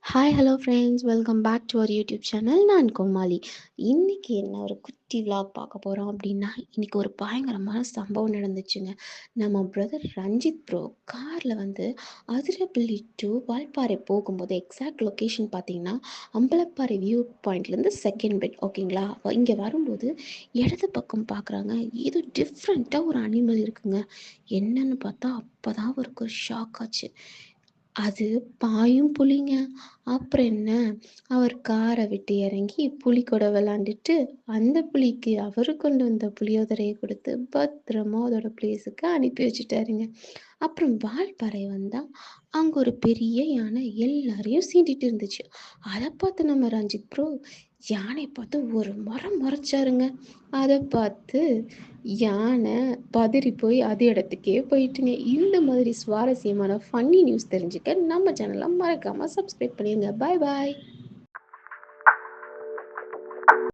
Hi hello friends, welcome back to our YouTube channel. நான் கோமாளி. இன்றைக்கி என்ன ஒரு குட்டி vlog பார்க்க போகிறோம் அப்படின்னா, இன்றைக்கி ஒரு பயங்கரமான சம்பவம் நடந்துச்சுங்க. நம்ம பிரதர் ரஞ்சித் ப்ரோ காரில் வந்து அதிரப்பள்ளி டு வால்பாறை போகும்போது எக்ஸாக்ட் லொக்கேஷன் பார்த்தீங்கன்னா அம்பலப்பாறை வியூ பாயிண்ட்லேருந்து செகண்ட் பெட், ஓகேங்களா? இங்கே வரும்போது இடது பக்கம் பார்க்குறாங்க, ஏதோ டிஃப்ரெண்ட்டாக ஒரு அனிமல் இருக்குங்க. என்னன்னு பார்த்தா அப்போ தான் அவருக்கு ஒரு ஷாக் ஆச்சு. அது பாயும் புலிங்க. அப்புறம் என்ன, அவர் காரை விட்டு இறங்கி புலி கூட விளாண்டுட்டு, அந்த புலிக்கு அவரு கொண்டு வந்த புளியோதரையை கொடுத்து பத்திரமா அதோட பிளேஸுக்கு அனுப்பி வச்சுட்டாருங்க. அப்புறம் வால்பாறை வந்தா அங்கே ஒரு பெரிய யானை எல்லாரையும் சீண்டிட்டு இருந்துச்சு. அதை பார்த்து நம்ம ரஞ்சித் ப்ரோ யானை பார்த்து ஒரு முறைச்சாருங்க. அதை பார்த்து யானை பதறி போய் அது இடத்துக்கே போயிட்டுங்க. இந்த மாதிரி சுவாரஸ்யமான ஃபன்னி நியூஸ் தெரிஞ்சுக்க நம்ம சேனலை மறக்காமல் சப்ஸ்கிரைப் பண்ணிடுங்க. பாய் பாய்.